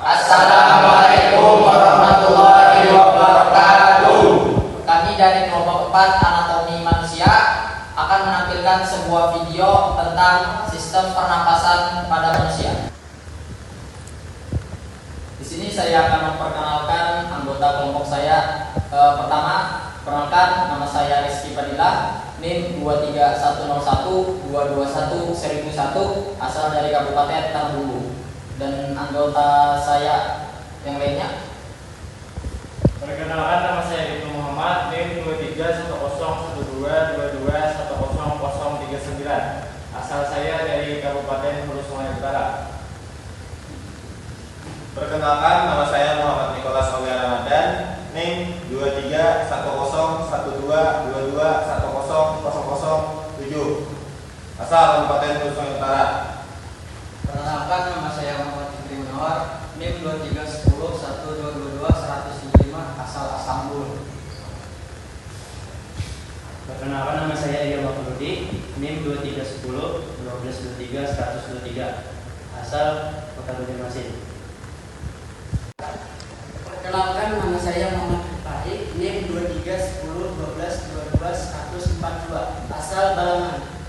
Assalamualaikum warahmatullahi wabarakatuh. Kami dari kelompok 4 anatomi manusia akan menampilkan sebuah video tentang sistem pernapasan pada manusia. Di sini saya akan memperkenalkan anggota kelompok saya. Pertama, perkenalkan, nama saya Rizky Fadilah, NIM 23112211001, asal dari Kabupaten Tambunggu. Dan anggota saya yang lainnya. Perkenalkan, nama saya Ibnu Muhammad, NIM 231012211039, asal saya dari Kabupaten Hulu Sungai Utara. Perkenalkan, nama saya Muhammad Nikolas Olga Ramadan, NIM 231012211007, asal Kabupaten Hulu Sungai Utara. Perkenalkan, nama saya Muhammad Fikri Munawar, NIM 2310122125, asal Istanbul. Perkenalkan, nama saya Iya Makrudi, NIM 231012231123, asal Kota Banjarmasin. Perkenalkan, nama saya Muhammad Farid, NIM 231012224142, asal Balangan.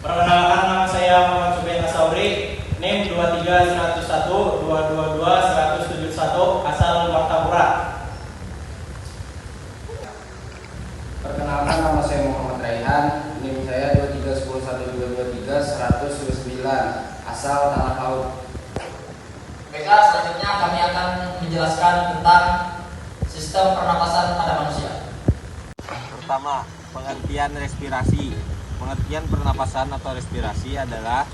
Perkenalkan, nama saya Muhammad Subain Asauri, NIM 231012222171, asal Martapura. Perkenalkan, nama saya Muhammad Raihan, NIM saya 231012231129, asal Tanah Laut. Baiklah, selanjutnya kami akan menjelaskan tentang sistem pernapasan pada manusia. Pertama, pengertian respirasi. Pengertian pernapasan atau respirasi adalah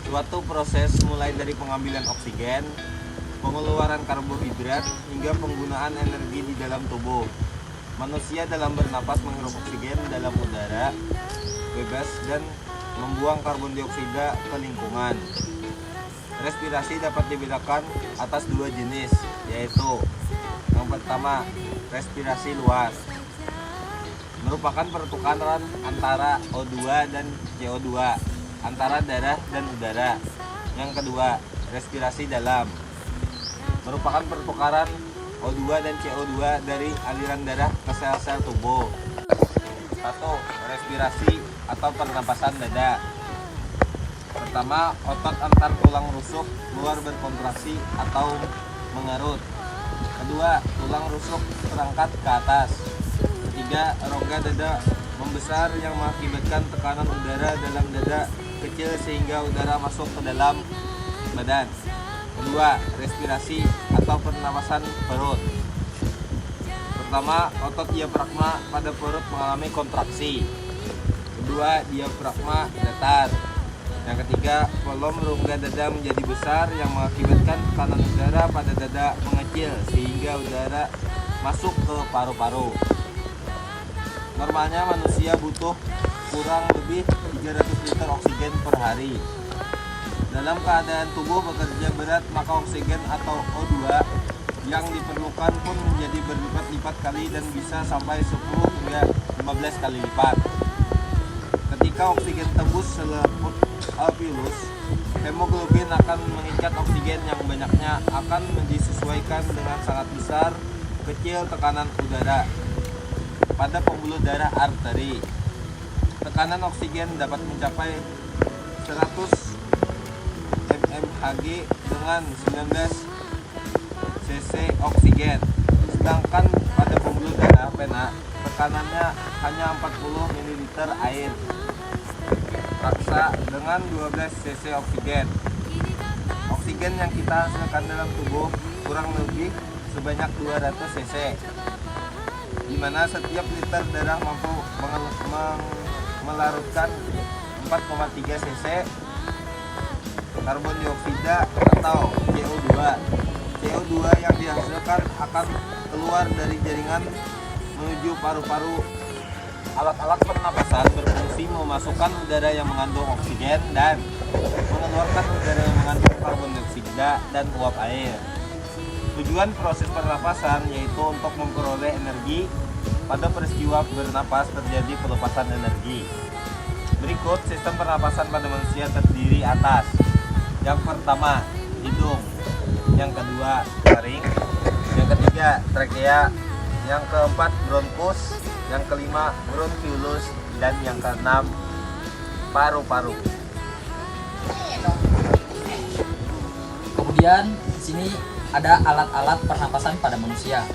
suatu proses mulai dari pengambilan oksigen, pengeluaran karbohidrat, hingga penggunaan energi di dalam tubuh. Manusia dalam bernapas menghirup oksigen dalam udara bebas dan membuang karbon dioksida ke lingkungan. Respirasi dapat dibedakan atas dua jenis, yaitu yang pertama, respirasi luas, merupakan pertukaran antara O2 dan CO2 antara darah dan udara. Yang kedua, respirasi dalam, merupakan pertukaran O2 dan CO2 dari aliran darah ke sel-sel tubuh. 1. Respirasi atau pernapasan dada. Pertama, otot antar tulang rusuk keluar berkontraksi atau mengerut. Kedua, tulang rusuk terangkat ke atas. Ketiga, rongga dada membesar yang mengakibatkan tekanan udara dalam dada kecil sehingga udara masuk ke dalam badan. Kedua, respirasi atau pernapasan perut. Pertama, otot diafragma pada perut mengalami kontraksi. Kedua, diafragma datar. Yang ketiga, volume rongga dada menjadi besar yang mengakibatkan tekanan udara pada dada mengecil sehingga udara masuk ke paru-paru. Normalnya manusia butuh kurang lebih 300 liter oksigen per hari. Dalam keadaan tubuh bekerja berat, maka oksigen atau O2 yang diperlukan pun menjadi berlipat-lipat kali dan bisa sampai 10 hingga 15 kali lipat. Ketika oksigen tembus selaput alveolus, hemoglobin akan mengikat oksigen yang banyaknya akan disesuaikan dengan sangat besar kecil tekanan udara pada pembuluh darah arteri. Tekanan oksigen dapat mencapai 100 mmHg dengan 19 cc oksigen. Sedangkan pada pembuluh darah vena tekanannya hanya 40 ml air raksa dengan 12 cc oksigen. Oksigen yang kita hasilkan dalam tubuh kurang lebih sebanyak 200 cc, di mana setiap liter darah mampu melarutkan 4,3 cc karbon dioksida atau CO2. CO2 yang dihasilkan akan keluar dari jaringan menuju paru-paru. Alat-alat pernapasan berfungsi memasukkan udara yang mengandung oksigen dan mengeluarkan udara yang mengandung karbon dioksida dan uap air. Tujuan proses pernapasan yaitu untuk memperoleh energi. Pada peristiwa bernapas terjadi pelepasan energi. Berikut sistem pernapasan pada manusia terdiri atas. Yang pertama, hidung. yang kedua laring, yang ketiga trakea, yang keempat bronkus, yang kelima bronkiolus, dan yang keenam paru-paru. Kemudian di sini ada alat-alat pernapasan pada manusia.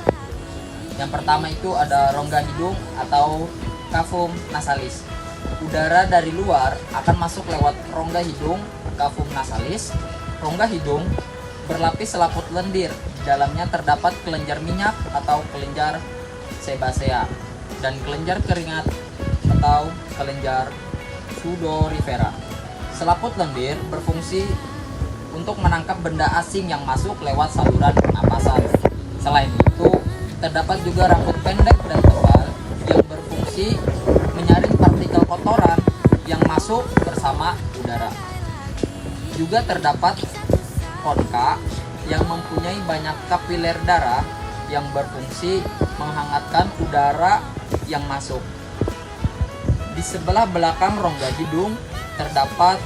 Yang pertama itu ada rongga hidung atau cavum nasalis. Udara dari luar akan masuk lewat rongga hidung, cavum nasalis. Rongga hidung berlapis selaput lendir. Di dalamnya terdapat kelenjar minyak atau kelenjar sebasea dan kelenjar keringat atau kelenjar sudorifera. Selaput lendir berfungsi untuk menangkap benda asing yang masuk lewat saluran pernapasan. Selain itu, terdapat juga rambut pendek dan tebal yang berfungsi menyaring partikel kotoran yang masuk bersama udara. Juga terdapat konka yang mempunyai banyak kapiler darah yang berfungsi menghangatkan udara yang masuk. Di sebelah belakang rongga hidung terdapat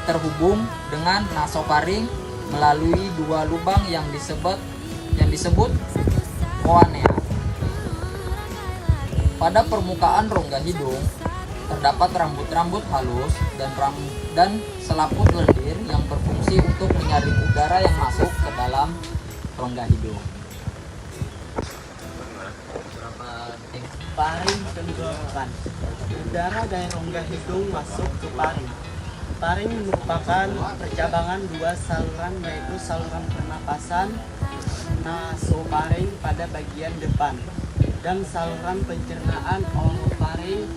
terhubung dengan nasofaring melalui dua lubang yang disebut koanea. Pada permukaan rongga hidung terdapat rambut-rambut halus dan selaput lendir yang berfungsi untuk menyaring udara yang masuk ke dalam rongga hidung. Paring tenggorokan. Udara dari rongga hidung masuk ke paring. Paring merupakan percabangan dua saluran, yaitu saluran pernapasan nasofaring pada bagian depan dan saluran pencernaan orofaring.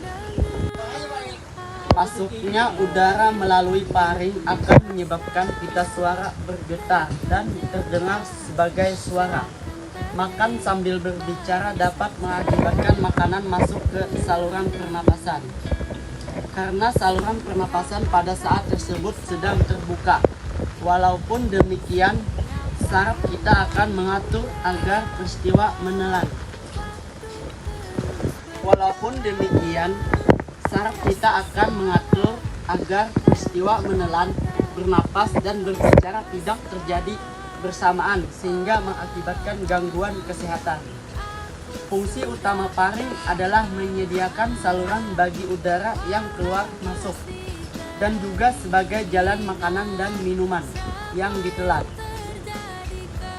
Masuknya udara melalui paring akan menyebabkan pita suara bergetar dan terdengar sebagai suara. Makan sambil berbicara dapat mengakibatkan makanan masuk ke saluran pernapasan. Karena saluran pernapasan pada saat tersebut sedang terbuka. Walaupun demikian, saraf kita akan mengatur agar peristiwa menelan. Walaupun demikian, saraf kita akan mengatur agar peristiwa menelan, bernapas, dan berbicara tidak terjadi bersamaan sehingga mengakibatkan gangguan kesehatan. Fungsi utama paring adalah menyediakan saluran bagi udara yang keluar masuk dan juga sebagai jalan makanan dan minuman yang ditelan.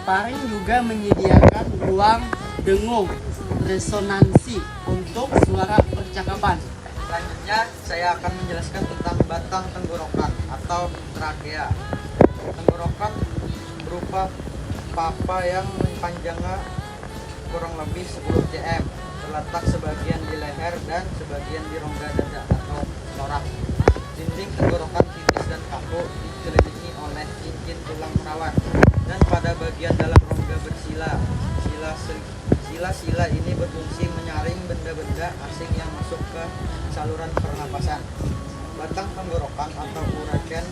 Paring juga menyediakan ruang dengung resonansi untuk suara percakapan. Selanjutnya saya akan menjelaskan tentang batang tenggorokan atau trakea. Tenggorokan berupa papa yang panjangnya kurang lebih 10 cm, terletak sebagian di leher dan sebagian di rongga dada atau torak. Dinding tenggorokan tipis dan kaku dikelilingi oleh cincin tulang rawan dan pada bagian dalam rongga bersila. Sila-sila ini berfungsi menyaring benda-benda asing yang masuk ke saluran pernapasan. Batang tenggorokan atau uragen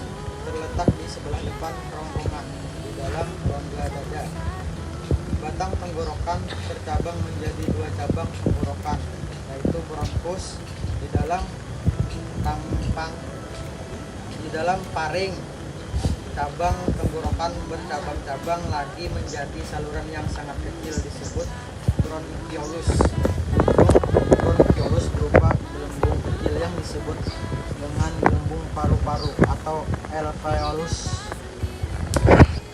terletak di sebelah depan ronggongan di dalam rongga dada. Batang tenggorokan tercabang menjadi dua cabang tenggorokan, yaitu bronkus di dalam paring. Cabang tenggorokan bercabang-cabang lagi menjadi saluran yang sangat kecil disebut bronkiolus. Bronkiolus berupa gelembung kecil yang disebut dengan gelembung paru-paru atau alveolus.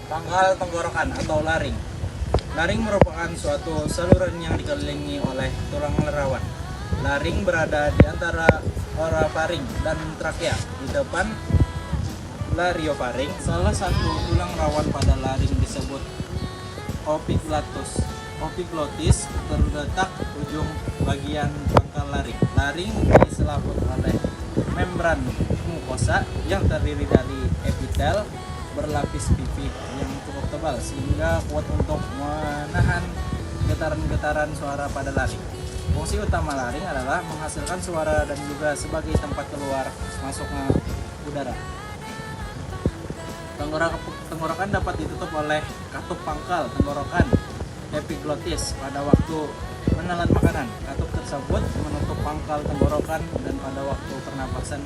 Pangkal tenggorokan atau laring. Laring merupakan suatu saluran yang dikelilingi oleh tulang rawan. Laring berada di antara orofaring dan trakea. Di depan lariofaring, salah satu tulang rawan pada laring disebut opiglotis terletak ujung bagian pangkal laring. Laring diselaput oleh membran mukosa yang terdiri dari epitel berlapis pipi yang cukup tebal sehingga kuat untuk menahan getaran-getaran suara pada laring. Fungsi utama laring adalah menghasilkan suara dan juga sebagai tempat keluar masuknya udara. Tenggorokan dapat ditutup oleh katup pangkal tenggorokan epiglotis pada waktu menelan makanan. Katup tersebut menutup pangkal tenggorokan dan pada waktu pernapasan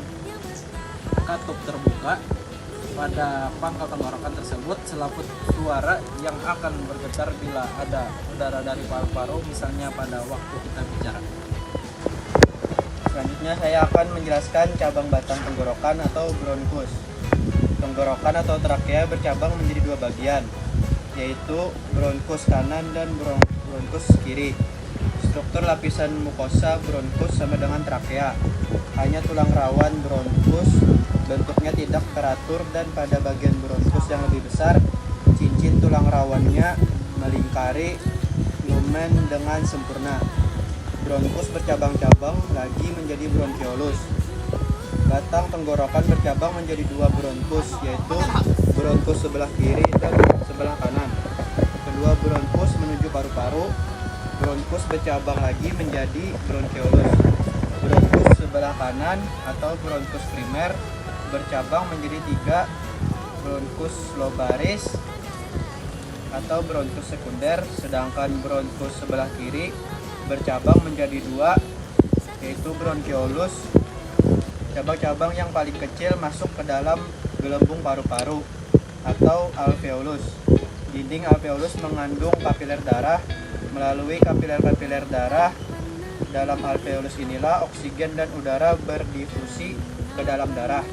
katup terbuka Pada pangkal tenggorokan tersebut selaput suara yang akan bergetar bila ada udara dari paru-paru, misalnya pada waktu kita bicara. Selanjutnya saya akan menjelaskan cabang batang tenggorokan atau bronkus. Tenggorokan atau trakea bercabang menjadi dua bagian, yaitu bronkus kanan dan bronkus kiri. Struktur lapisan mukosa bronkus sama dengan trakea. Hanya tulang rawan bronkus bentuknya tidak teratur, dan pada bagian bronkus yang lebih besar, cincin tulang rawannya melingkari lumen dengan sempurna. Bronkus bercabang-cabang lagi menjadi bronkiolus. Batang tenggorokan bercabang menjadi dua bronkus, yaitu bronkus sebelah kiri dan sebelah kanan. Kedua bronkus menuju paru-paru. Bronkus bercabang lagi menjadi bronkiolus. Bronkus sebelah kanan atau bronkus primer bercabang menjadi tiga, bronkus lobaris atau bronkus sekunder, sedangkan bronkus sebelah kiri bercabang menjadi dua, yaitu bronkiolus. Cabang-cabang yang paling kecil masuk ke dalam gelembung paru-paru atau alveolus. Dinding alveolus mengandung kapiler darah. Melalui kapiler-kapiler darah dalam alveolus inilah oksigen dan udara berdifusi ke dalam darah.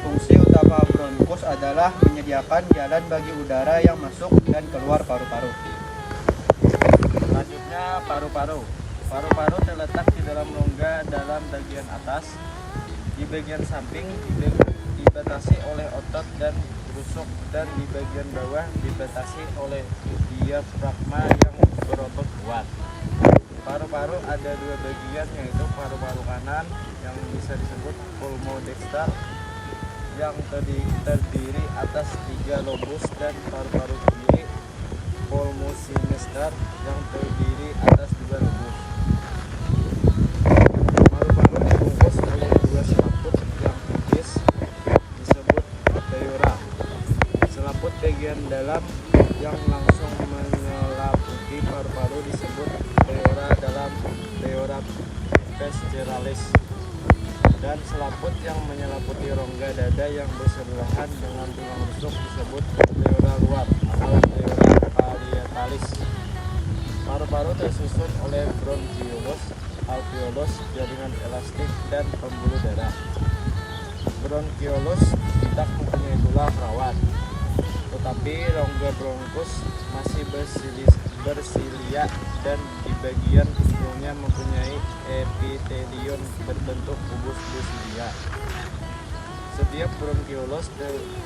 Fungsi utama bronkus adalah menyediakan jalan bagi udara yang masuk dan keluar paru-paru. Selanjutnya paru-paru. Paru-paru terletak di dalam rongga dalam bagian atas. Di bagian samping dibatasi oleh otot dan rusuk, dan di bagian bawah dibatasi oleh diafragma yang berotot kuat. Paru-paru ada dua bagian, yaitu paru-paru kanan yang bisa disebut pulmodexter yang terdiri atas 3 lobus, dan paru-paru kiri pulmosinister yang terdiri atas 2 lobus. Paru-paru dibungkus oleh 2 selaput yang tipis disebut pleura. Selaput bagian dalam yang langsung menyelaputi paru-paru disebut pleura dalam, pleura vestiralis. Dan selaput yang menyelaputi rongga dada yang bersebelahan dengan tulang rusuk disebut pleura luar atau pleura parietalis. Paru-paru tersusun oleh bronkiolus, alveolus, jaringan elastik, dan pembuluh darah. Bronkiolus tidak mempunyai tulang rawan, tetapi rongga bronkus masih bersilia, dan di bagian ujungnya mempunyai epitelium berbentuk kubus basilia. Setiap bronkiolus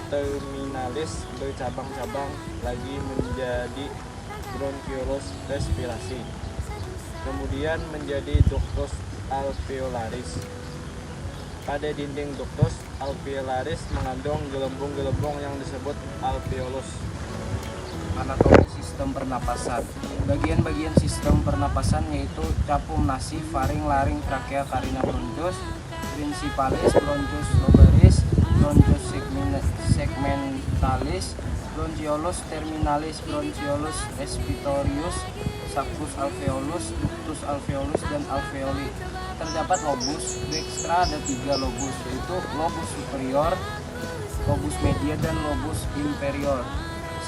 terminalis bercabang-cabang lagi menjadi bronkiolus respirasi, kemudian menjadi ductus alveolaris. Pada dinding ductus alveolaris mengandung gelembung-gelembung yang disebut alveolus. Anatomi sistem pernapasan. Bagian-bagian sistem pernapasan yaitu capung nasi, faring, laring, trakea, karina, bronchus, principalis, bronchus lobaris, bronchus segmentalis, bronchiolus terminalis, bronchiolus respiratorius, sacus alveolus, ductus alveolus, dan alveoli. Terdapat lobus dextra, ada 3 lobus, yaitu lobus superior, lobus media, dan lobus inferior.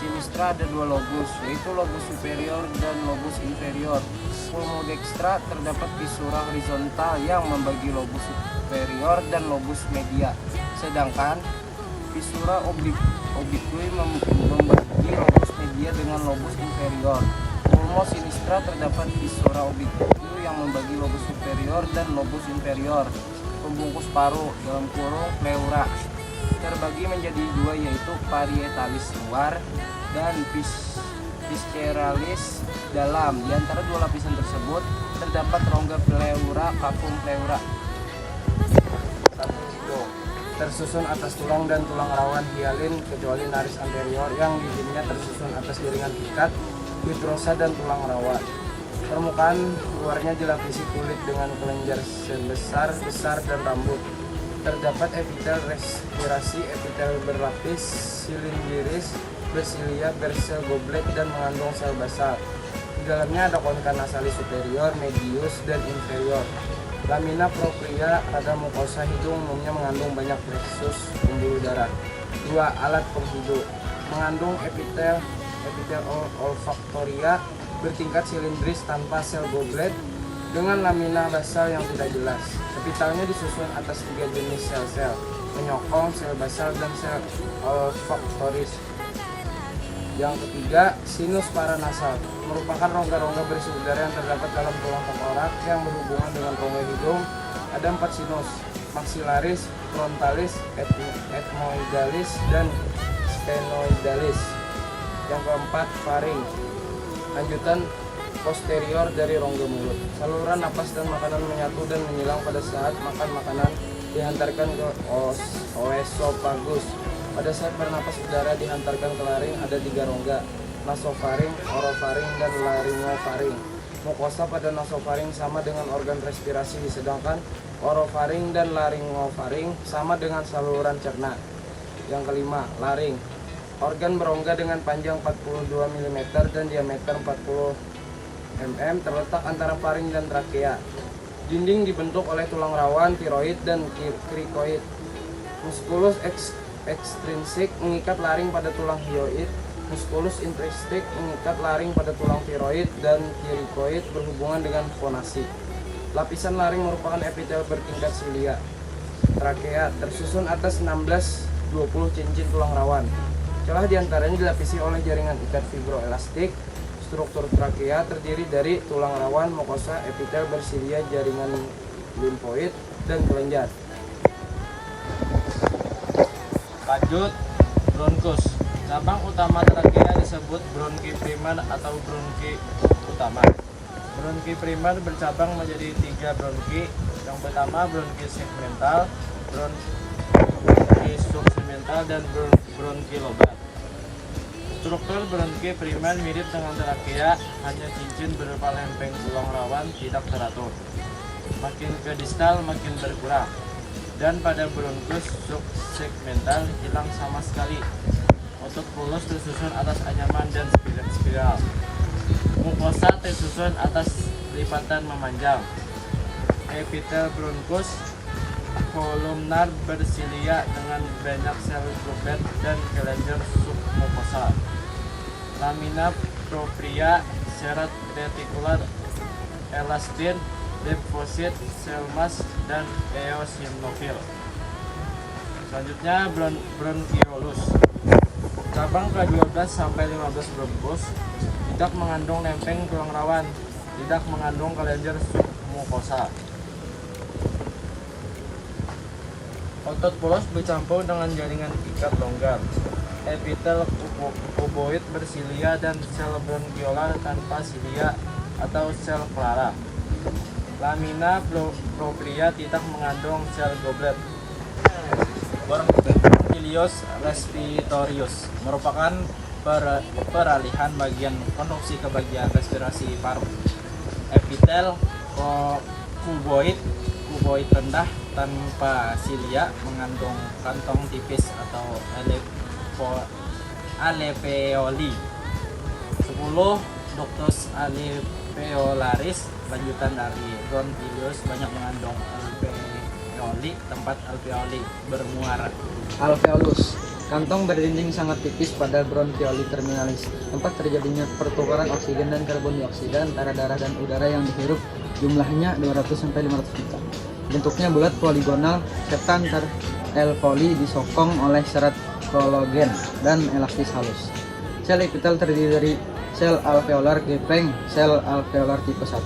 Sinistra ada 2 lobus, yaitu lobus superior dan lobus inferior. Pulmodextra terdapat visura horizontal yang membagi lobus superior dan lobus media, sedangkan visura obliqui membagi lobus media dengan lobus inferior. Pulmo sinistra terdapat visura obliqui yang membagi lobus superior dan lobus inferior. Pembungkus paru dalam kurung pleura terbagi menjadi 2, yaitu parietalis luar dan visceralis dalam. Di antara 2 lapisan tersebut terdapat rongga pleura, kapung pleura. Tersusun atas tulang dan tulang rawan hialin kecuali naris anterior yang dindingnya tersusun atas jaringan ikat, hidrosa, dan tulang rawan. Permukaan luarnya dilapisi kulit dengan kelenjar besar dan rambut. Terdapat epitel respirasi, epitel berlapis, silindiris, basilia, bersel goblet, dan mengandung sel basal. Di dalamnya ada konika nasalis superior, medius, dan inferior. Lamina propria, ada mukosa hidung, umumnya mengandung banyak plexus pembuluh darah. 2. Alat penghidup mengandung epitel olfaktoria bertingkat silindris tanpa sel goblet dengan lamina basal yang tidak jelas. Epitelnya disusun atas 3 jenis sel-sel, penyokong, sel basal, dan sel olfaktoris. Yang ketiga, sinus paranasal merupakan rongga-rongga berisi udara yang terdapat dalam tulang tengkorak yang berhubungan dengan rongga hidung. Ada 4 sinus, maxillaris, frontalis, ethmoidalis, dan sphenoidalis. Yang keempat, faring, lanjutan posterior dari rongga mulut. Saluran napas dan makanan menyatu dan menyilang pada saat makan makanan dihantarkan ke oesophagus. Pada saat bernapas udara dihantarkan ke laring ada 3 rongga, nasofaring, orofaring, dan laryngofaring. Mukosa pada nasofaring sama dengan organ respirasi, sedangkan orofaring dan laryngofaring sama dengan saluran cerna. Yang kelima, laring. Organ berongga dengan panjang 42 mm dan diameter 40 mm terletak antara faring dan trakea. Dinding dibentuk oleh tulang rawan, tiroid, dan krikoid. Musculus extrinsik mengikat laring pada tulang hyoid. Musculus intrinsik mengikat laring pada tulang tiroid dan krikoid berhubungan dengan fonasi. Lapisan laring merupakan epitel bertingkat silia. Trakea tersusun atas 16-20 cincin tulang rawan. Celah diantaranya dilapisi oleh jaringan ikat fibroelastik. Struktur trakea terdiri dari tulang rawan, mukosa, epitel bersilia, jaringan limfoid, dan kelenjar. Lanjut, bronkus. Cabang utama trakea disebut bronki primer atau bronki utama. Bronki primer bercabang menjadi 3 bronki. Yang pertama bronki segmental, bronki subsegmental, dan bronki lobar. Struktur bronki primer mirip dengan trakea, hanya cincin berupa lempeng tulang rawan tidak teratur. Makin ke distal makin berkurang. Dan pada bronkus subsegmental hilang sama sekali. Otot pulos tersusun atas anyaman dan spiral. Mukosa tersusun atas lipatan memanjang. Epitel bronkus kolumnar bersilia dengan banyak sel goblet dan kelenjar submukosa. Lamina propria, serat retikular, elastin, limfosit, sel mas, dan eosinofil. Selanjutnya bronkiolus. Cabang ke-12 sampai 15 bronkus tidak mengandung lempeng tulang rawan, tidak mengandung kelenjar submukosa. Otot pulos bercampur dengan jaringan ikat longgar. Epitel kuboid bersilia dan sel bronkiolar tanpa silia atau sel clara. Lamina propria tidak mengandung sel goblet. Bronchilius respiratorius merupakan peralihan bagian konduksi ke bagian respirasi paru. Epitel kuboid rendah tanpa silia mengandung kantong tipis atau alveoli. 10. Ductus alveolaris lanjutan dari bronchilius banyak mengandung alveoli, tempat alveoli bermuara. Alveolus, kantong berdinding sangat tipis pada bronchioli terminalis, tempat terjadinya pertukaran oksigen dan karbon dioksida antara darah dan udara yang dihirup, jumlahnya 200-500 juta. Bentuknya bulat poligonal, serta antar alveoli disokong oleh serat kolagen dan elastis halus. Sel epitel terdiri dari sel alveolar gepeng, sel alveolar tipe 1,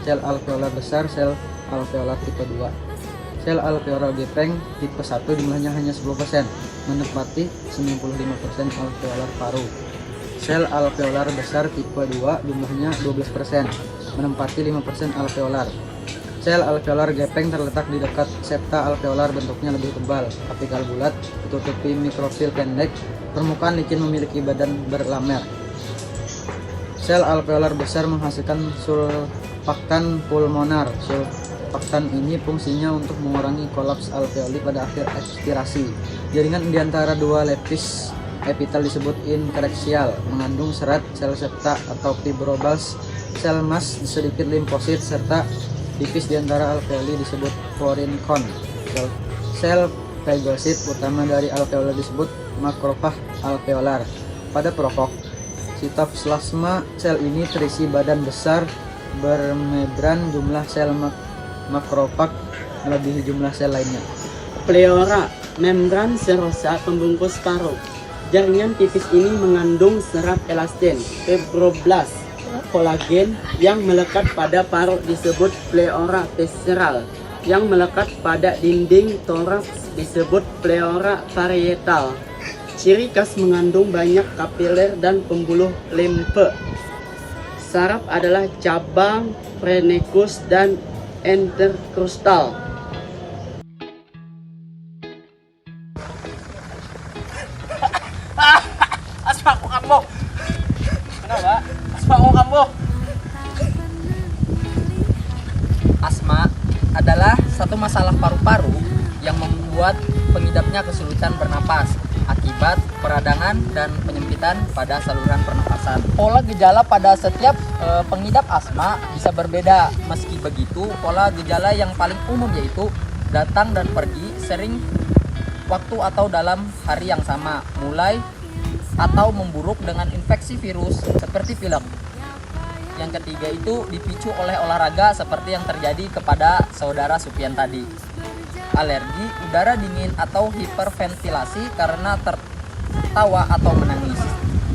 sel alveolar besar, sel alveolar tipe 2. Sel alveolar gepeng tipe 1 jumlahnya hanya 10%, menempati 95% alveolar paru. Sel alveolar besar tipe 2 jumlahnya 12%, menempati 5% alveolar. Sel alveolar gepeng terletak di dekat septa alveolar, bentuknya lebih tebal, apikal bulat, ditutupi mikrofil pendek, permukaan licin, memiliki badan berlamer. Sel alveolar besar menghasilkan surfaktan pulmonar. Surfaktan ini fungsinya untuk mengurangi kolaps alveoli pada akhir ekspirasi. Jaringan di antara dua lepis epitel disebut interreksial, mengandung serat, sel septa atau fibroblas, sel mas, sedikit limfosit, serta tipis di antara alveoli disebut porincon. Sel fagosit utama dari alveolar disebut makrofag alveolar. Pada prokok, sitoplasma sel ini terisi badan besar bermembran. Jumlah sel makrofag melebihi jumlah sel lainnya. Pleura, membran serosa pembungkus paru. Jaringan tipis ini mengandung serat elastin, fibroblast, kolagen yang melekat pada paru disebut pleura visceral. Yang melekat pada dinding toraks disebut pleura parietal. Ciri khas mengandung banyak kapiler dan pembuluh limfe. Saraf adalah cabang, prenecus, dan interkrustal. Asma aku kambuh. Kenapa? Asma aku kambuh. Asma adalah satu masalah paru-paru yang membuat pengidapnya kesulitan bernapas akibat peradangan dan penyempitan pada saluran pernapasan. Pola gejala pada setiap pengidap asma bisa berbeda. Meski begitu, pola gejala yang paling umum yaitu datang dan pergi sering waktu atau dalam hari yang sama, mulai atau memburuk dengan infeksi virus seperti pilek. Yang ketiga itu dipicu oleh olahraga seperti yang terjadi kepada saudara Supian tadi. Alergi, udara dingin atau hiperventilasi karena tertawa atau menangis.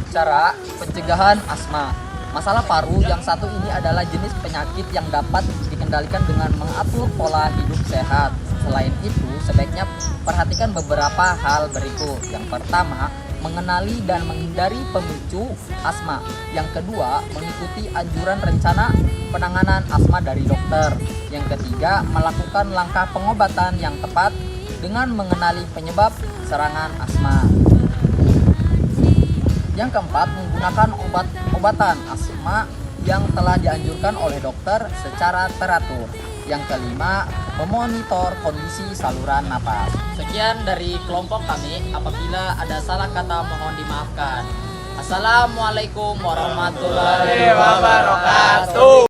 Cara pencegahan asma. Masalah paru yang satu ini adalah jenis penyakit yang dapat dikendalikan dengan mengatur pola hidup sehat. Selain itu, sebaiknya perhatikan beberapa hal berikut. Yang pertama, mengenali dan menghindari pemicu asma. Yang kedua, mengikuti anjuran rencana penanganan asma dari dokter. Yang ketiga, melakukan langkah pengobatan yang tepat dengan mengenali penyebab serangan asma. Yang keempat, menggunakan obat-obatan asma yang telah dianjurkan oleh dokter secara teratur. Yang kelima, memonitor kondisi saluran napas. Sekian dari kelompok kami. Apabila ada salah kata mohon dimaafkan. Assalamualaikum warahmatullahi wabarakatuh.